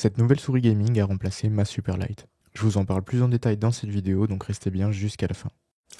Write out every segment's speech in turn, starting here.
Cette nouvelle souris gaming a remplacé ma Superlight. Je vous en parle plus en détail dans cette vidéo, donc restez bien jusqu'à la fin.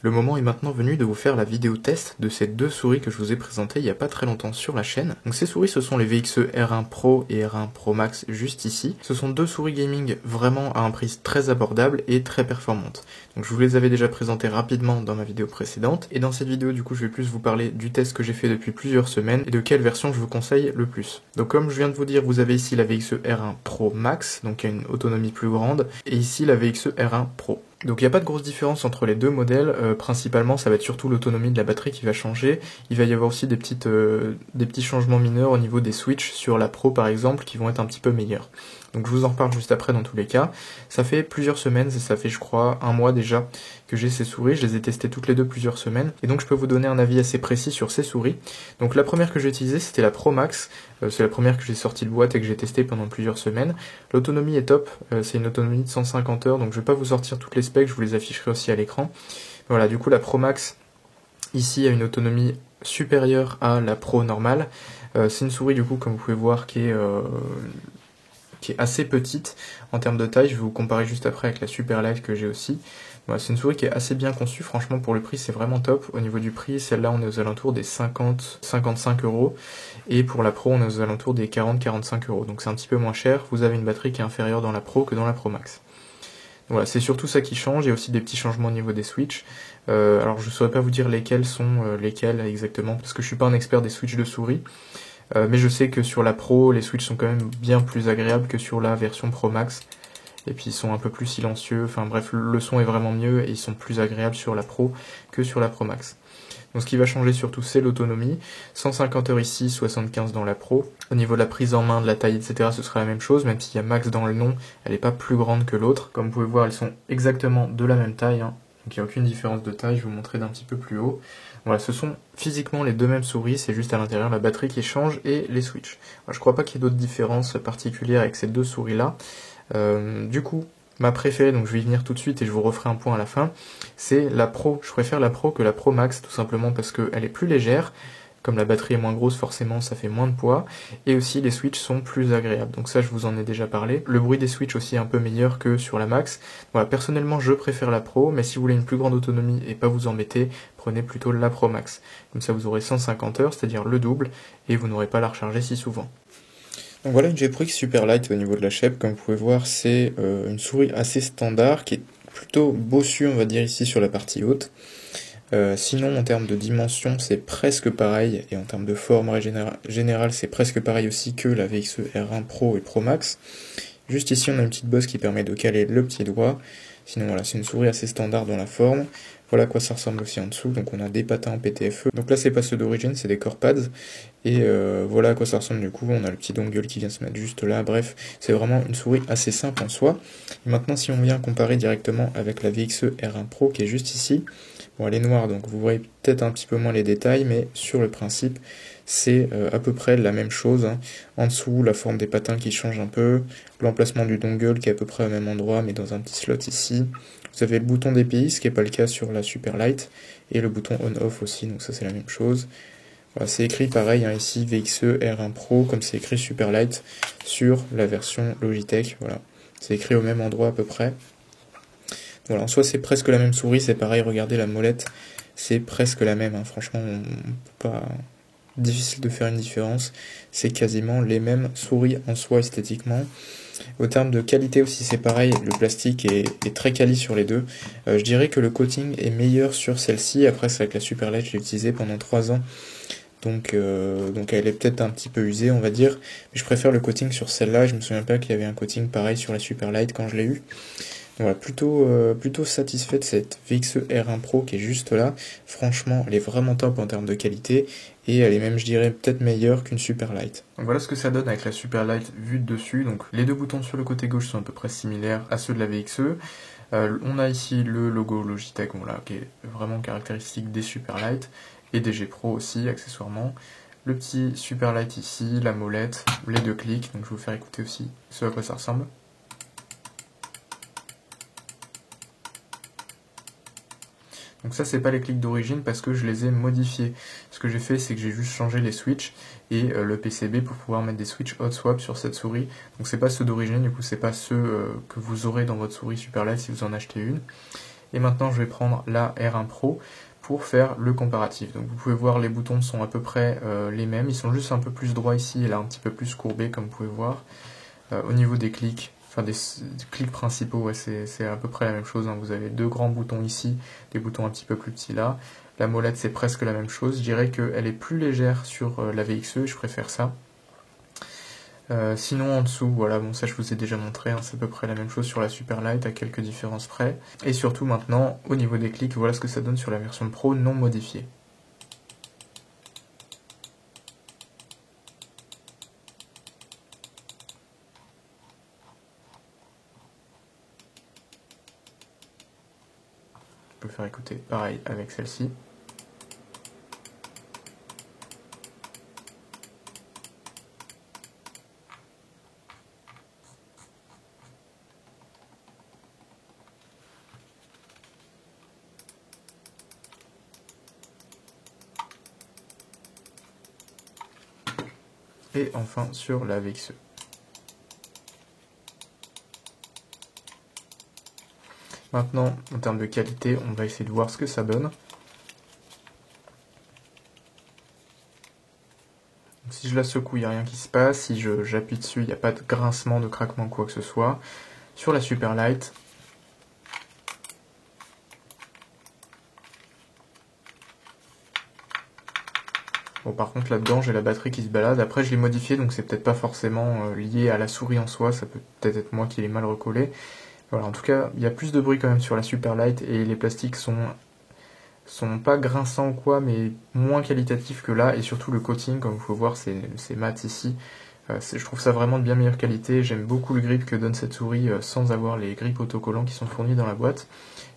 Le moment est maintenant venu de vous faire la vidéo test de ces deux souris que je vous ai présentées il n'y a pas très longtemps sur la chaîne. Donc ces souris, ce sont les VXE R1 Pro et R1 Pro Max juste ici. Ce sont deux souris gaming vraiment à un prix très abordable et très performantes. Donc je vous les avais déjà présentées rapidement dans ma vidéo précédente. Et dans cette vidéo, du coup, je vais plus vous parler du test que j'ai fait depuis plusieurs semaines et de quelle version je vous conseille le plus. Donc comme je viens de vous dire, vous avez ici la VXE R1 Pro Max, donc qui a une autonomie plus grande, et ici la VXE R1 Pro. Donc il n'y a pas de grosse différence entre les deux modèles, principalement ça va être surtout l'autonomie de la batterie qui va changer. Il va y avoir aussi des petits changements mineurs au niveau des switches sur la Pro par exemple qui vont être un petit peu meilleurs. Donc je vous en reparle juste après dans tous les cas. Ça fait plusieurs semaines, ça fait je crois un mois déjà que j'ai ces souris, je les ai testées toutes les deux plusieurs semaines, et donc je peux vous donner un avis assez précis sur ces souris. Donc la première que j'ai utilisée c'était la Pro Max, c'est la première que j'ai sortie de boîte et que j'ai testée pendant plusieurs semaines. L'autonomie est top, c'est une autonomie de 150 heures, donc je vais pas vous sortir toutes les specs, je vous les afficherai aussi à l'écran. Voilà, du coup la Pro Max ici a une autonomie supérieure à la Pro normale. C'est une souris du coup comme vous pouvez voir qui est assez petite en termes de taille. Je vais vous comparer juste après avec la Superlight que j'ai aussi. Voilà, c'est une souris qui est assez bien conçue, franchement pour le prix c'est vraiment top. Au niveau du prix, celle-là on est aux alentours des 50-55 euros, et pour la Pro on est aux alentours des 40-45 euros, donc c'est un petit peu moins cher. Vous avez une batterie qui est inférieure dans la Pro que dans la Pro Max. Voilà, c'est surtout ça qui change. Il y a aussi des petits changements au niveau des switches. Alors je ne saurais pas vous dire lesquels sont lesquels exactement, parce que je suis pas un expert des switches de souris. Mais je sais que sur la Pro, les switches sont quand même bien plus agréables que sur la version Pro Max. Et puis ils sont un peu plus silencieux, enfin bref, le son est vraiment mieux et ils sont plus agréables sur la Pro que sur la Pro Max. Donc ce qui va changer surtout c'est l'autonomie, 150 heures ici, 75 dans la Pro. Au niveau de la prise en main, de la taille, etc. ce sera la même chose, même s'il y a Max dans le nom, elle n'est pas plus grande que l'autre. Comme vous pouvez voir, elles sont exactement de la même taille, hein. Donc il n'y a aucune différence de taille, je vais vous montrer d'un petit peu plus haut. Voilà, ce sont physiquement les deux mêmes souris, c'est juste à l'intérieur la batterie qui change et les switches. Alors, je crois pas qu'il y ait d'autres différences particulières avec ces deux souris là. Du coup, ma préférée, donc je vais y venir tout de suite et je vous referai un point à la fin, c'est la Pro. Je préfère la Pro que la Pro Max, tout simplement parce qu'elle est plus légère. Comme la batterie est moins grosse, forcément ça fait moins de poids, et aussi les switches sont plus agréables, donc ça je vous en ai déjà parlé. Le bruit des switches aussi est un peu meilleur que sur la Max. Voilà, personnellement je préfère la Pro, mais si vous voulez une plus grande autonomie et pas vous embêter, prenez plutôt la Pro Max. Comme ça vous aurez 150 heures, c'est-à-dire le double, et vous n'aurez pas à la recharger si souvent. Donc voilà une GPRO X Superlight au niveau de la shape. Comme vous pouvez voir, c'est une souris assez standard qui est plutôt bossue, on va dire, ici sur la partie haute. Sinon, en termes de dimension, c'est presque pareil, et en termes de forme générale, c'est presque pareil aussi que la VXE R1 Pro et Pro Max. Juste ici, on a une petite bosse qui permet de caler le petit doigt. Sinon, voilà, c'est une souris assez standard dans la forme. Voilà à quoi ça ressemble aussi en dessous. Donc, on a des patins en PTFE. Donc là, c'est pas ceux d'origine, c'est des core pads. Et voilà à quoi ça ressemble du coup. On a le petit dongle qui vient se mettre juste là. Bref, c'est vraiment une souris assez simple en soi. Et maintenant, si on vient comparer directement avec la VXE R1 Pro qui est juste ici. Bon, elle est noire, donc vous voyez peut-être un petit peu moins les détails, mais sur le principe, c'est à peu près la même chose, hein. En dessous, la forme des patins qui change un peu, l'emplacement du dongle qui est à peu près au même endroit, mais dans un petit slot ici. Vous avez le bouton DPI, ce qui n'est pas le cas sur la Superlight, et le bouton on-off aussi, donc ça c'est la même chose. Voilà, c'est écrit pareil, hein, ici VXE R1 Pro, comme c'est écrit Superlight sur la version Logitech, voilà. C'est écrit au même endroit à peu près. Voilà, en soi c'est presque la même souris, c'est pareil, regardez la molette, c'est presque la même, hein. Franchement, on peut pas... difficile de faire une différence, c'est quasiment les mêmes souris en soi esthétiquement. Au terme de qualité aussi c'est pareil, le plastique est très quali sur les deux. Je dirais que le coating est meilleur sur celle-ci, après c'est avec la Superlight, je l'ai utilisée pendant 3 ans, donc elle est peut-être un petit peu usée on va dire, mais je préfère le coating sur celle-là. Je me souviens pas qu'il y avait un coating pareil sur la Superlight quand je l'ai eu. Voilà, plutôt satisfait de cette VXE R1 Pro qui est juste là. Franchement, elle est vraiment top en termes de qualité, et elle est même, je dirais, peut-être meilleure qu'une Superlight. Donc voilà ce que ça donne avec la Superlight vue de dessus. Donc les deux boutons sur le côté gauche sont à peu près similaires à ceux de la VXE. On a ici le logo Logitech, voilà, qui est vraiment caractéristique des Superlight, et des G Pro aussi, accessoirement. Le petit Superlight ici, la molette, les deux clics, donc je vais vous faire écouter aussi ce à quoi ça ressemble. Donc ça c'est pas les clics d'origine parce que je les ai modifiés. Ce que j'ai fait c'est que j'ai juste changé les switches et le PCB pour pouvoir mettre des switches hot swap sur cette souris. Donc c'est pas ceux d'origine, du coup c'est pas ceux que vous aurez dans votre souris Superlight si vous en achetez une. Et maintenant je vais prendre la R1 Pro pour faire le comparatif. Donc vous pouvez voir les boutons sont à peu près les mêmes, ils sont juste un peu plus droits ici et là un petit peu plus courbés comme vous pouvez voir. Au niveau des clics, enfin des clics principaux, ouais, c'est à peu près la même chose, hein. Vous avez deux grands boutons ici, des boutons un petit peu plus petits là. La molette c'est presque la même chose, je dirais qu'elle est plus légère sur la VXE et je préfère ça. Sinon en dessous, voilà, bon ça je vous ai déjà montré, hein, c'est à peu près la même chose sur la Superlight à quelques différences près. Et surtout maintenant, au niveau des clics, voilà ce que ça donne sur la version Pro non modifiée. Je peux faire écouter pareil avec celle-ci. Et enfin sur la VXE. Maintenant, en termes de qualité, on va essayer de voir ce que ça donne. Donc, si je la secoue, il n'y a rien qui se passe. Si j'appuie dessus, il n'y a pas de grincement, de craquement, quoi que ce soit. Sur la Superlight, bon, par contre là-dedans j'ai la batterie qui se balade. Après je l'ai modifié donc c'est peut-être pas forcément lié à la souris en soi, ça peut peut-être être moi qui l'ai mal recollé. Voilà, en tout cas il y a plus de bruit quand même sur la Superlight et les plastiques sont pas grinçants ou quoi, mais moins qualitatifs que là, et surtout le coating comme vous pouvez voir c'est mat ici. Je trouve ça vraiment de bien meilleure qualité, j'aime beaucoup le grip que donne cette souris sans avoir les grips autocollants qui sont fournis dans la boîte.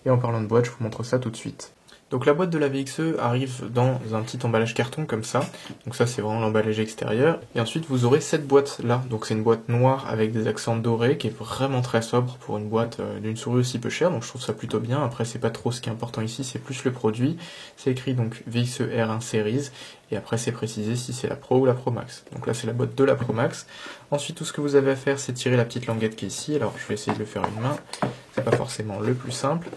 Et en parlant de boîte, je vous montre ça tout de suite. Donc la boîte de la VXE arrive dans un petit emballage carton comme ça, donc ça c'est vraiment l'emballage extérieur, et ensuite vous aurez cette boîte là, donc c'est une boîte noire avec des accents dorés qui est vraiment très sobre pour une boîte d'une souris aussi peu chère, donc je trouve ça plutôt bien. Après c'est pas trop ce qui est important ici, c'est plus le produit. C'est écrit donc VXE R1 Series, et après c'est précisé si c'est la Pro ou la Pro Max. Donc là c'est la boîte de la Pro Max. Ensuite tout ce que vous avez à faire c'est tirer la petite languette qui est ici, alors je vais essayer de le faire à une main, c'est pas forcément le plus simple.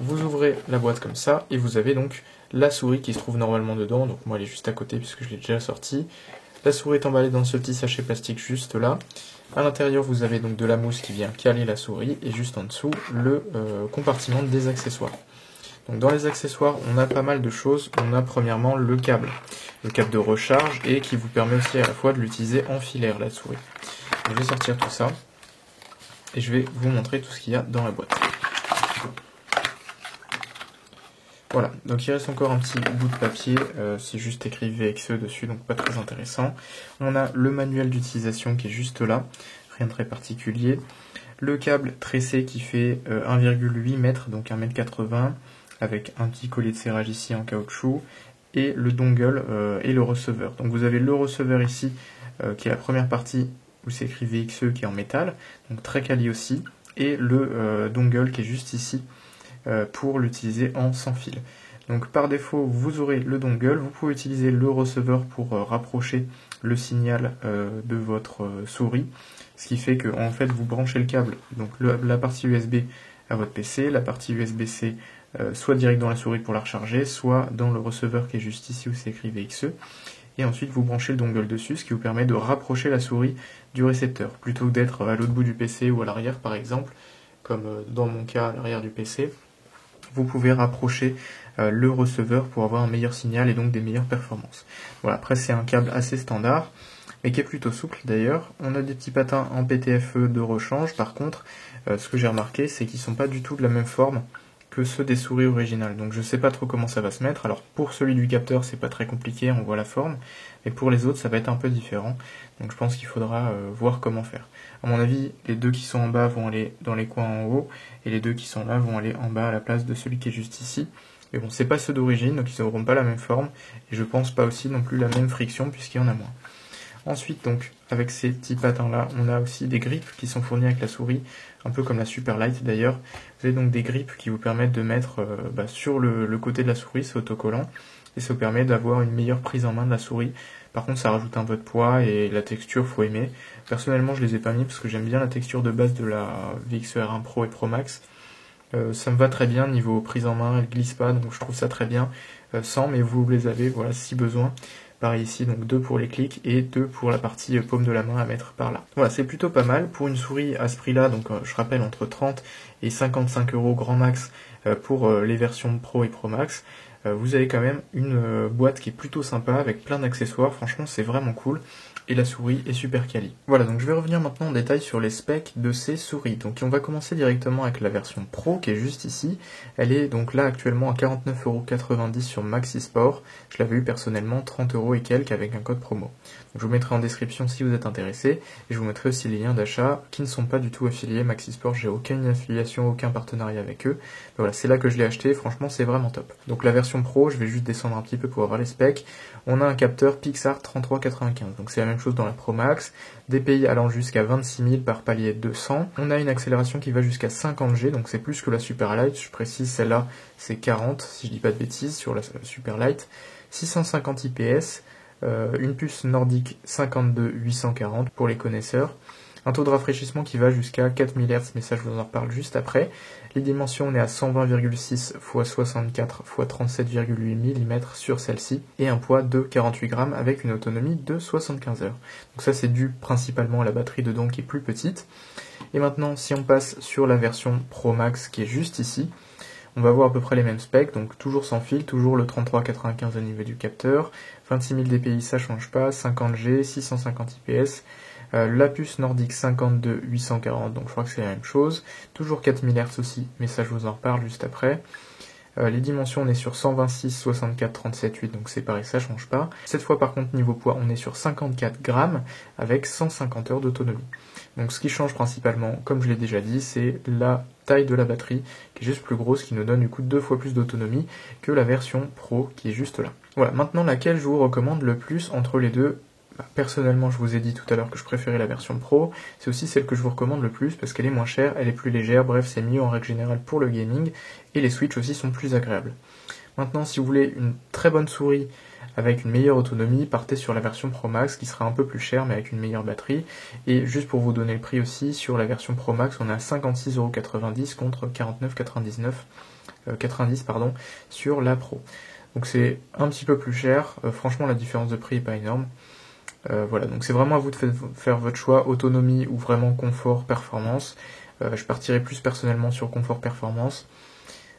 Vous ouvrez la boîte comme ça, et vous avez donc la souris qui se trouve normalement dedans, donc moi elle est juste à côté puisque je l'ai déjà sortie. La souris est emballée dans ce petit sachet plastique juste là. À l'intérieur vous avez donc de la mousse qui vient caler la souris, et juste en dessous le compartiment des accessoires. Donc dans les accessoires on a pas mal de choses. On a premièrement le câble de recharge, et qui vous permet aussi à la fois de l'utiliser en filaire la souris. Donc, je vais sortir tout ça, et je vais vous montrer tout ce qu'il y a dans la boîte. Voilà, donc il reste encore un petit bout de papier, c'est juste écrit VXE dessus, donc pas très intéressant. On a le manuel d'utilisation qui est juste là, rien de très particulier. Le câble tressé qui fait 1,8 m, donc 1,80 m, avec un petit collier de serrage ici en caoutchouc, et le dongle et le receveur. Donc vous avez le receveur ici, qui est la première partie où c'est écrit VXE qui est en métal, donc très quali aussi, et le dongle qui est juste ici, pour l'utiliser en sans fil. Donc par défaut vous aurez le dongle, vous pouvez utiliser le receveur pour rapprocher le signal de votre souris, ce qui fait que en fait vous branchez le câble, donc la partie USB à votre PC, la partie USB-C soit direct dans la souris pour la recharger, soit dans le receveur qui est juste ici où c'est écrit VXE, et ensuite vous branchez le dongle dessus, ce qui vous permet de rapprocher la souris du récepteur, plutôt que d'être à l'autre bout du PC ou à l'arrière par exemple, comme dans mon cas à l'arrière du PC. Vous pouvez rapprocher le receveur pour avoir un meilleur signal et donc des meilleures performances. Voilà, après c'est un câble assez standard, mais qui est plutôt souple d'ailleurs. On a des petits patins en PTFE de rechange, par contre, ce que j'ai remarqué, c'est qu'ils ne sont pas du tout de la même forme que ceux des souris originales. Donc je sais pas trop comment ça va se mettre. Alors pour celui du capteur, c'est pas très compliqué, on voit la forme, mais pour les autres, ça va être un peu différent. Donc je pense qu'il faudra voir comment faire. À mon avis, les deux qui sont en bas vont aller dans les coins en haut, et les deux qui sont là vont aller en bas à la place de celui qui est juste ici. Mais bon, c'est pas ceux d'origine, donc ils n'auront pas la même forme, et je pense pas aussi non plus la même friction, puisqu'il y en a moins. Ensuite, donc, avec ces petits patins-là, on a aussi des grippes qui sont fournis avec la souris, un peu comme la Superlight d'ailleurs. Vous avez donc des grippes qui vous permettent de mettre sur le côté de la souris, c'est autocollant, et ça vous permet d'avoir une meilleure prise en main de la souris. Par contre, ça rajoute un peu de poids et la texture, faut aimer. Personnellement, je les ai pas mis parce que j'aime bien la texture de base de la VXR1 Pro et Pro Max. Ça me va très bien niveau prise en main, elle glisse pas, donc je trouve ça très bien. Sans, mais vous les avez, voilà, si besoin. Pareil ici, donc 2 pour les clics et 2 pour la partie paume de la main à mettre par là. Voilà, c'est plutôt pas mal. Pour une souris à ce prix-là, donc je rappelle entre 30 et 55 € grand max pour les versions Pro et Pro Max, vous avez quand même une boîte qui est plutôt sympa avec plein d'accessoires. Franchement, c'est vraiment cool. Et la souris est super quali. Voilà, donc je vais revenir maintenant en détail sur les specs de ces souris. Donc on va commencer directement avec la version Pro qui est juste ici. Elle est donc là actuellement à 49,90 € sur Maxi Sport. Je l'avais eu personnellement 30 € et quelques avec un code promo. Donc je vous mettrai en description si vous êtes intéressé. Et je vous mettrai aussi les liens d'achat qui ne sont pas du tout affiliés. Maxi Sport, j'ai aucune affiliation, aucun partenariat avec eux. Donc voilà, c'est là que je l'ai acheté. Franchement, c'est vraiment top. Donc la version Pro, je vais juste descendre un petit peu pour avoir les specs. On a un capteur Pixar 3395. Donc c'est la même chose dans la Pro Max, DPI allant jusqu'à 26 000 par palier 200. On a une accélération qui va jusqu'à 50 G, donc c'est plus que la Superlight, je précise celle-là c'est 40 si je dis pas de bêtises sur la Superlight. 650 IPS, une puce Nordic 52-840 pour les connaisseurs. Un taux de rafraîchissement qui va jusqu'à 4000 Hz, mais ça je vous en reparle juste après. Les dimensions, on est à 120,6 x 64 x 37,8 mm sur celle-ci, et un poids de 48 grammes avec une autonomie de 75 heures. Donc ça c'est dû principalement à la batterie dedans qui est plus petite. Et maintenant, si on passe sur la version Pro Max qui est juste ici, on va voir à peu près les mêmes specs, donc toujours sans fil, toujours le 3395 au niveau du capteur, 26 000 dpi ça change pas, 50G, 650 IPS, la puce Nordic 52-840, donc je crois que c'est la même chose, toujours 4000 Hz aussi, mais ça je vous en reparle juste après. Les dimensions, on est sur 126, 64, 37, 8, donc c'est pareil, ça change pas. Cette fois par contre niveau poids, on est sur 54 grammes avec 150 heures d'autonomie. Donc ce qui change principalement, comme je l'ai déjà dit, c'est la taille de la batterie qui est juste plus grosse, qui nous donne du coup 2 fois plus d'autonomie que la version Pro qui est juste là. Voilà, maintenant laquelle je vous recommande le plus entre les deux. Personnellement, je vous ai dit tout à l'heure que je préférais la version Pro, c'est aussi celle que je vous recommande le plus parce qu'elle est moins chère, elle est plus légère, bref c'est mieux en règle générale pour le gaming, et les switches aussi sont plus agréables. Maintenant, si vous voulez une très bonne souris avec une meilleure autonomie, partez sur la version Pro Max qui sera un peu plus chère mais avec une meilleure batterie, et juste pour vous donner le prix aussi, sur la version Pro Max on est à 56,90 € contre 90 sur la Pro. Donc c'est un petit peu plus cher, franchement la différence de prix est pas énorme. Voilà, donc c'est vraiment à vous de faire votre choix, autonomie ou vraiment confort, performance. Je partirai plus personnellement sur confort, performance,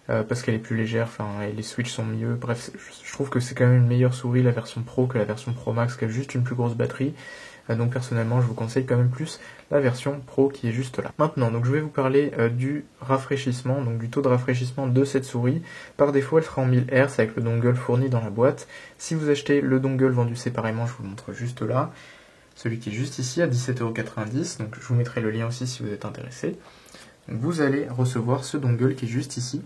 parce qu'elle est plus légère, et les switches sont mieux. Bref, je trouve que c'est quand même une meilleure souris la version Pro que la version Pro Max qui a juste une plus grosse batterie. Donc personnellement, je vous conseille quand même plus la version Pro qui est juste là. Maintenant, donc je vais vous parler du rafraîchissement, donc du taux de rafraîchissement de cette souris. Par défaut, elle sera en 1000 Hz avec le dongle fourni dans la boîte. Si vous achetez le dongle vendu séparément, je vous le montre juste là, celui qui est juste ici à 17,90 €, donc je vous mettrai le lien aussi si vous êtes intéressé. Donc vous allez recevoir ce dongle qui est juste ici.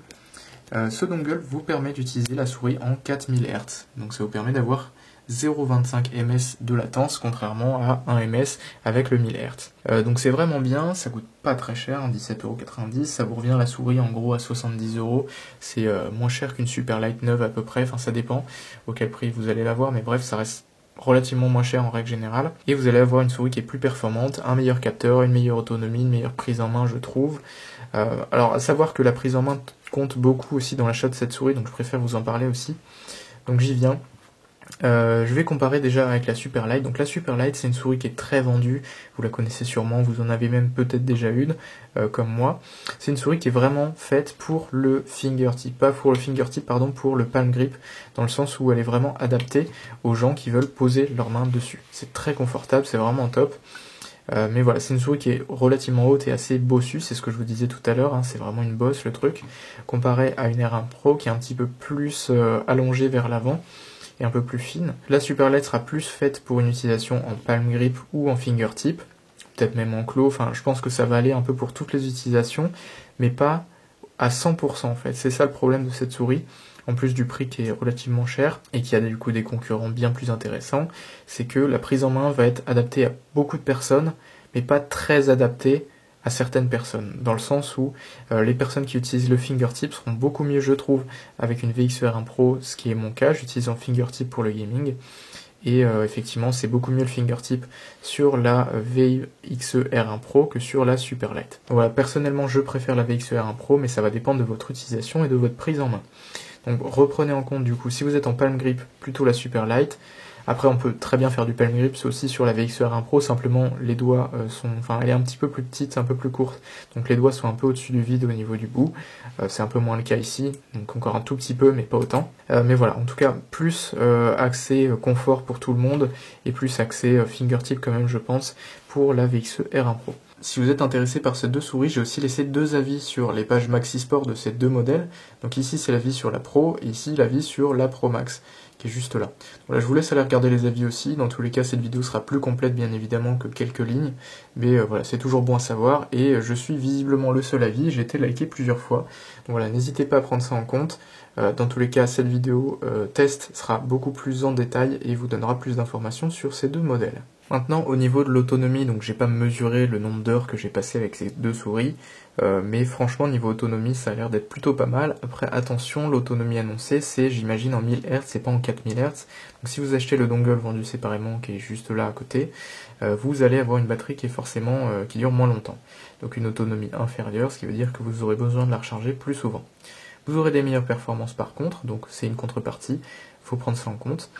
Ce dongle vous permet d'utiliser la souris en 4000 Hz, donc ça vous permet d'avoir 0,25 ms de latence, contrairement à 1 ms avec le 1000 Hz. Donc c'est vraiment bien, ça coûte pas très cher, 17,90 €, ça vous revient la souris en gros à 70 €, c'est moins cher qu'une Superlight neuve à peu près, ça dépend auquel prix vous allez l'avoir, mais bref, ça reste relativement moins cher en règle générale, et vous allez avoir une souris qui est plus performante, un meilleur capteur, une meilleure autonomie, une meilleure prise en main je trouve. Alors à savoir que la prise en main compte beaucoup aussi dans l'achat de cette souris, donc je préfère vous en parler aussi, donc j'y viens. Je vais comparer déjà avec la Superlight. Donc la Superlight c'est une souris qui est très vendue, vous la connaissez sûrement, vous en avez même peut-être déjà une, comme moi. C'est une souris qui est vraiment faite pour le fingertip, pas pour le fingertip, pardon, pour le palm grip, dans le sens où elle est vraiment adaptée aux gens qui veulent poser leurs mains dessus. C'est très confortable, c'est vraiment top. Mais voilà, c'est une souris qui est relativement haute et assez bossue, c'est ce que je vous disais tout à l'heure, c'est vraiment une bosse le truc, comparé à une R1 Pro qui est un petit peu plus allongée vers l'avant et un peu plus fine. La Superlight sera plus faite pour une utilisation en palm grip ou en fingertip, peut-être même en claw, je pense que ça va aller un peu pour toutes les utilisations, mais pas à 100% en fait. C'est ça le problème de cette souris. en plus du prix qui est relativement cher et qui a du coup des concurrents bien plus intéressants, c'est que la prise en main va être adaptée à beaucoup de personnes, mais pas très adaptée à certaines personnes, dans le sens où les personnes qui utilisent le fingertip seront beaucoup mieux, je trouve, avec une VXR1 Pro, ce qui est mon cas, j'utilise un fingertip pour le gaming, et effectivement c'est beaucoup mieux le fingertip sur la VXR1 Pro que sur la Superlight. Voilà, personnellement je préfère la VXR1 Pro, mais ça va dépendre de votre utilisation et de votre prise en main. Donc reprenez en compte du coup, si vous êtes en palm grip, plutôt la Superlight. Après on peut très bien faire du palm grip, c'est aussi sur la VXR1 Pro, simplement les doigts elle est un petit peu plus petite, un peu plus courte, donc les doigts sont un peu au-dessus du vide au niveau du bout, c'est un peu moins le cas ici, donc encore un tout petit peu mais pas autant. Mais voilà, en tout cas plus accès confort pour tout le monde, et plus accès fingertip quand même je pense, pour la VXR1 Pro. Si vous êtes intéressé par ces deux souris, j'ai aussi laissé deux avis sur les pages Maxi Sport de ces deux modèles. Donc ici c'est l'avis sur la Pro, et ici l'avis sur la Pro Max, qui est juste là. Voilà, je vous laisse aller regarder les avis aussi. Dans tous les cas, cette vidéo sera plus complète bien évidemment que quelques lignes, mais voilà, c'est toujours bon à savoir, et je suis visiblement le seul avis, j'ai été liké plusieurs fois. Donc voilà, n'hésitez pas à prendre ça en compte. Dans tous les cas, cette vidéo test sera beaucoup plus en détail et vous donnera plus d'informations sur ces deux modèles. Maintenant, au niveau de l'autonomie, donc j'ai pas mesuré le nombre d'heures que j'ai passé avec ces deux souris, mais franchement, niveau autonomie, ça a l'air d'être plutôt pas mal. Après, attention, l'autonomie annoncée, c'est, j'imagine, en 1000 Hz, c'est pas en 4000 Hz. Donc si vous achetez le dongle vendu séparément, qui est juste là à côté, vous allez avoir une batterie qui est forcément, qui dure moins longtemps. Donc une autonomie inférieure, ce qui veut dire que vous aurez besoin de la recharger plus souvent. Vous aurez des meilleures performances par contre, donc c'est une contrepartie, faut prendre ça en compte,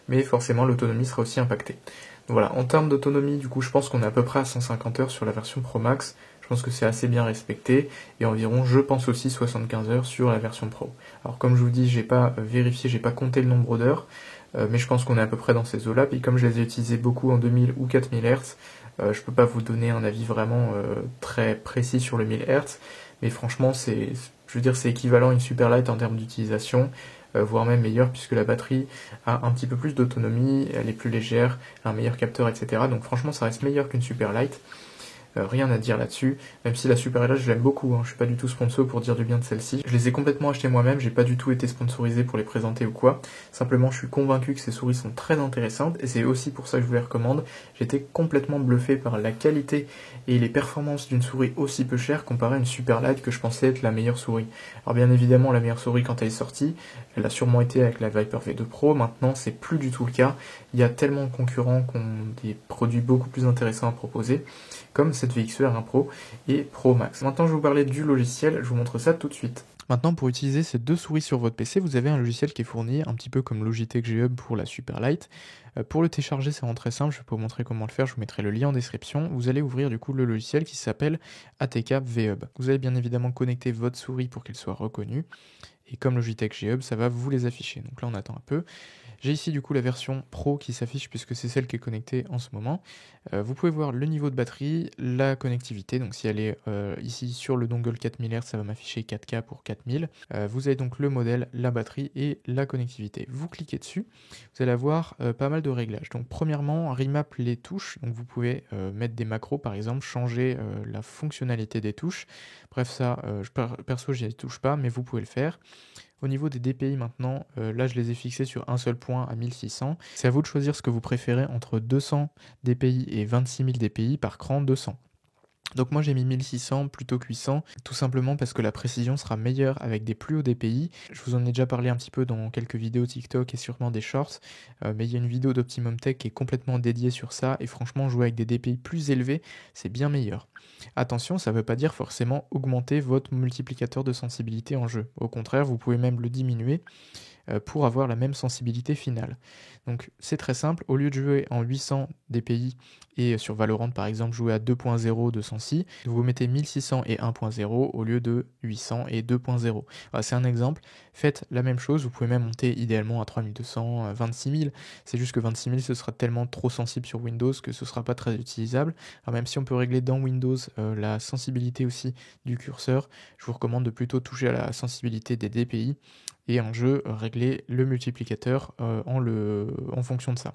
mais forcément l'autonomie sera aussi impactée. Donc voilà, en termes d'autonomie, du coup je pense qu'on est à peu près à 150 heures sur la version Pro Max, je pense que c'est assez bien respecté, et environ, je pense aussi 75 heures sur la version Pro. Alors comme je vous dis, j'ai pas vérifié, j'ai pas compté le nombre d'heures, mais je pense qu'on est à peu près dans ces eaux-là, puis comme je les ai utilisés beaucoup en 2000 ou 4000 Hz, je peux pas vous donner un avis vraiment très précis sur le 1000 Hz, mais franchement je veux dire c'est équivalent à une Superlight en termes d'utilisation, voire même meilleur puisque la batterie a un petit peu plus d'autonomie, elle est plus légère, un meilleur capteur, etc. Donc franchement ça reste meilleur qu'une Superlight. Rien à dire là-dessus, même si la Superlight je l'aime beaucoup, je suis pas du tout sponsor pour dire du bien de celle-ci. Je les ai complètement achetées moi-même, j'ai pas du tout été sponsorisé pour les présenter ou quoi. Simplement je suis convaincu que ces souris sont très intéressantes et c'est aussi pour ça que je vous les recommande. J'étais complètement bluffé par la qualité et les performances d'une souris aussi peu chère comparée à une Superlight que je pensais être la meilleure souris. Alors bien évidemment la meilleure souris quand elle est sortie, elle a sûrement été avec la Viper V2 Pro, maintenant c'est plus du tout le cas. Il y a tellement de concurrents qui ont des produits beaucoup plus intéressants à proposer, comme cette VXR1 Pro et Pro Max. Maintenant je vais vous parler du logiciel, je vous montre ça tout de suite. Maintenant pour utiliser ces deux souris sur votre PC, vous avez un logiciel qui est fourni, un petit peu comme Logitech G-Hub pour la Superlight. Pour le télécharger c'est vraiment très simple, je vais vous montrer comment le faire, je vous mettrai le lien en description. Vous allez ouvrir du coup le logiciel qui s'appelle ATK V-Hub. Vous allez bien évidemment connecter votre souris pour qu'elle soit reconnue. Et comme Logitech G-Hub, ça va vous les afficher. Donc là on attend un peu. J'ai ici du coup la version Pro qui s'affiche puisque c'est celle qui est connectée en ce moment. Vous pouvez voir le niveau de batterie, la connectivité, donc si elle est ici sur le dongle 4000 Hz, ça va m'afficher 4K pour 4000. Vous avez donc le modèle, la batterie et la connectivité. Vous cliquez dessus, vous allez avoir pas mal de réglages. Donc premièrement, remap les touches, donc vous pouvez mettre des macros par exemple, changer la fonctionnalité des touches. Bref ça, perso j'y touche pas, mais vous pouvez le faire. Au niveau des DPI maintenant, là je les ai fixés sur un seul point à 1600. C'est à vous de choisir ce que vous préférez entre 200 DPI et 26 000 DPI par cran 200. Donc moi j'ai mis 1600 plutôt que 800, tout simplement parce que la précision sera meilleure avec des plus hauts DPI. Je vous en ai déjà parlé un petit peu dans quelques vidéos TikTok et sûrement des shorts, mais il y a une vidéo d'Optimum Tech qui est complètement dédiée sur ça, et franchement jouer avec des DPI plus élevés, c'est bien meilleur. Attention, ça ne veut pas dire forcément augmenter votre multiplicateur de sensibilité en jeu. Au contraire, vous pouvez même le diminuer pour avoir la même sensibilité finale. Donc c'est très simple, au lieu de jouer en 800 DPI et sur Valorant par exemple jouer à 2.0 de sensi, vous mettez 1600 et 1.0 au lieu de 800 et 2.0. Voilà, c'est un exemple, faites la même chose, vous pouvez même monter idéalement à 3200, 26000, c'est juste que 26000 ce sera tellement trop sensible sur Windows que ce sera pas très utilisable. Alors même si on peut régler dans Windows la sensibilité aussi du curseur, je vous recommande de plutôt toucher à la sensibilité des DPI et en jeu régler le multiplicateur en fonction de ça.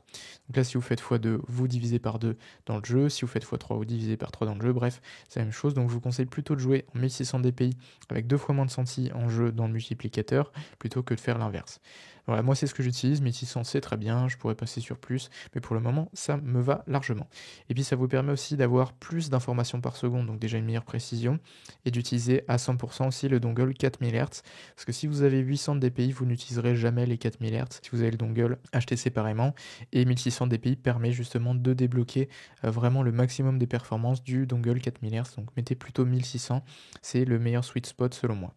Donc là si vous faites x2, vous divisez par 2 dans le jeu, si vous faites x3, vous divisez par 3 dans le jeu, bref, c'est la même chose. Donc je vous conseille plutôt de jouer en 1600 dpi avec 2 fois moins de centi en jeu dans le multiplicateur, plutôt que de faire l'inverse. Voilà, moi c'est ce que j'utilise, 1600 c'est très bien, je pourrais passer sur plus, mais pour le moment ça me va largement. Et puis ça vous permet aussi d'avoir plus d'informations par seconde, donc déjà une meilleure précision, et d'utiliser à 100% aussi le dongle 4000 Hz, parce que si vous avez 800 dpi, vous n'utiliserez jamais les 4000 Hz si vous avez le dongle acheté séparément, et 1600 dpi permet justement de débloquer vraiment le maximum des performances du dongle 4000 Hz, donc mettez plutôt 1600, c'est le meilleur sweet spot selon moi.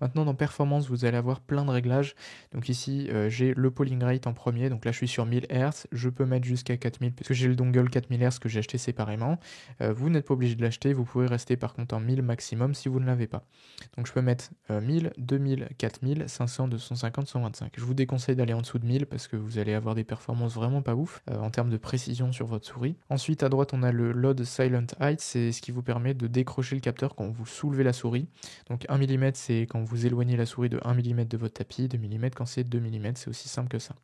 Maintenant dans performance vous allez avoir plein de réglages, donc ici j'ai le polling rate en premier, donc là je suis sur 1000 Hz, je peux mettre jusqu'à 4000 parce que j'ai le dongle 4000 Hz que j'ai acheté séparément, vous n'êtes pas obligé de l'acheter, vous pouvez rester par contre en 1000 maximum si vous ne l'avez pas. Donc je peux mettre 1000, 2000, 4000, 500, 250, 125. Je vous déconseille d'aller en dessous de 1000 parce que vous allez avoir des performances vraiment pas ouf en termes de précision sur votre souris. Ensuite à droite on a le Load Silent Height, c'est ce qui vous permet de décrocher le capteur quand vous soulevez la souris. Donc 1 mm c'est quand vous éloignez la souris de 1 mm de votre tapis, 2 mm quand c'est 2 mm, c'est aussi simple que ça.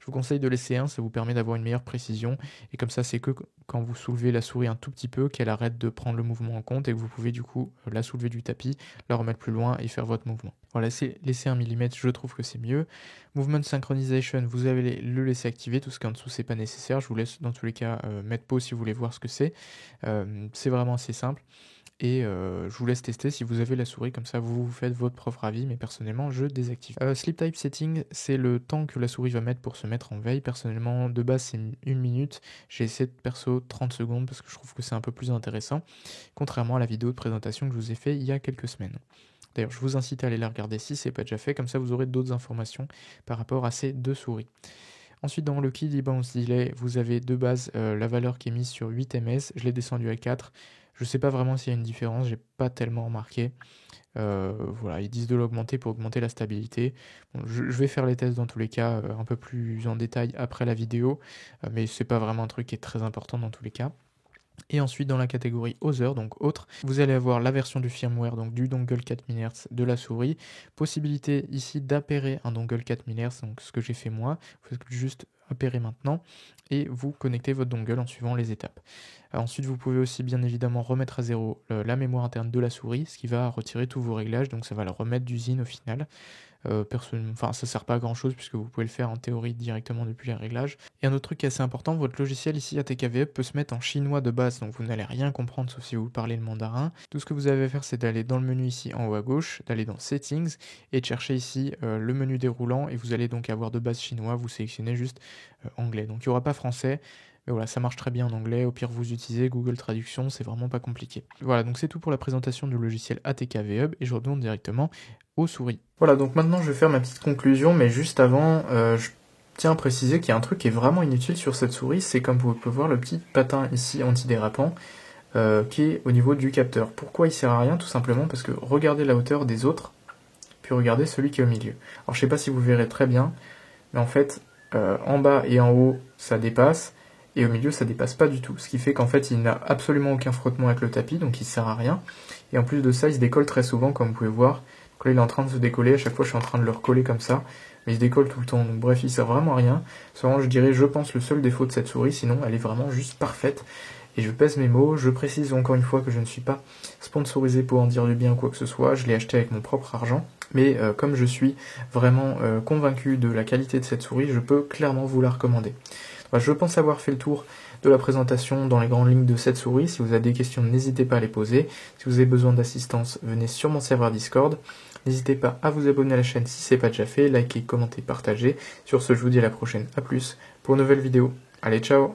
Je vous conseille de laisser 1, ça vous permet d'avoir une meilleure précision, et comme ça c'est que quand vous soulevez la souris un tout petit peu qu'elle arrête de prendre le mouvement en compte et que vous pouvez du coup la soulever du tapis, la remettre plus loin et faire votre mouvement. Voilà, laisser 1 mm, je trouve que c'est mieux. Movement Synchronization, vous allez le laisser activer, tout ce qu'en dessous c'est pas nécessaire, je vous laisse dans tous les cas mettre pause si vous voulez voir ce que c'est. C'est vraiment assez simple. Et je vous laisse tester si vous avez la souris, comme ça vous faites votre propre avis, mais personnellement je désactive. Sleep Type Setting, c'est le temps que la souris va mettre pour se mettre en veille. Personnellement de base c'est 1 minute, j'ai essayé de perso 30 secondes parce que je trouve que c'est un peu plus intéressant, contrairement à la vidéo de présentation que je vous ai fait il y a quelques semaines. D'ailleurs je vous incite à aller la regarder si ce n'est pas déjà fait, comme ça vous aurez d'autres informations par rapport à ces deux souris. Ensuite dans le Key Bounce Delay, vous avez de base la valeur qui est mise sur 8 ms, je l'ai descendu à 4. Je sais pas vraiment s'il y a une différence, j'ai pas tellement remarqué. Voilà, ils disent de l'augmenter pour augmenter la stabilité. Bon, je vais faire les tests dans tous les cas un peu plus en détail après la vidéo, mais c'est pas vraiment un truc qui est très important dans tous les cas. Et ensuite dans la catégorie Other, donc autre, vous allez avoir la version du firmware, donc du dongle 4000 Hz de la souris. Possibilité ici d'appairer un dongle 4000 Hz, donc ce que j'ai fait moi. Vous faites juste appairer maintenant et vous connectez votre dongle en suivant les étapes. Ensuite vous pouvez aussi bien évidemment remettre à zéro la mémoire interne de la souris, ce qui va retirer tous vos réglages, donc ça va le remettre d'usine au final. Enfin ça sert pas à grand chose puisque vous pouvez le faire en théorie directement depuis les réglages. Et un autre truc qui est assez important, votre logiciel ici ATKVE peut se mettre en chinois de base, donc vous n'allez rien comprendre sauf si vous parlez le mandarin. Tout ce que vous avez à faire c'est d'aller dans le menu ici en haut à gauche, d'aller dans Settings et de chercher ici le menu déroulant, et vous allez donc avoir de base chinois, vous sélectionnez juste anglais, donc il n'y aura pas français. Mais voilà, ça marche très bien en anglais, au pire vous utilisez Google Traduction, c'est vraiment pas compliqué. Voilà, donc c'est tout pour la présentation du logiciel ATKV Hub, et je retourne directement aux souris. Voilà, donc maintenant je vais faire ma petite conclusion, mais juste avant, je tiens à préciser qu'il y a un truc qui est vraiment inutile sur cette souris, c'est comme vous pouvez voir le petit patin ici antidérapant, qui est au niveau du capteur. Pourquoi il sert à rien? Tout simplement parce que regardez la hauteur des autres, puis regardez celui qui est au milieu. Alors je sais pas si vous verrez très bien, mais en fait, en bas et en haut, ça dépasse, et au milieu ça dépasse pas du tout, ce qui fait qu'en fait il n'a absolument aucun frottement avec le tapis, donc il sert à rien, et en plus de ça il se décolle très souvent comme vous pouvez voir. Donc là il est en train de se décoller, à chaque fois je suis en train de le recoller comme ça, mais il se décolle tout le temps, donc bref il sert vraiment à rien. C'est vraiment, je dirais, je pense le seul défaut de cette souris, sinon elle est vraiment juste parfaite, et je pèse mes mots. Je précise encore une fois que je ne suis pas sponsorisé pour en dire du bien ou quoi que ce soit, je l'ai acheté avec mon propre argent, mais comme je suis vraiment convaincu de la qualité de cette souris, je peux clairement vous la recommander. Je pense avoir fait le tour de la présentation dans les grandes lignes de cette souris. Si vous avez des questions, n'hésitez pas à les poser. Si vous avez besoin d'assistance, venez sur mon serveur Discord. N'hésitez pas à vous abonner à la chaîne si ce n'est pas déjà fait, likez, commentez, partagez. Sur ce, je vous dis à la prochaine. A plus pour une nouvelle vidéo. Allez, ciao!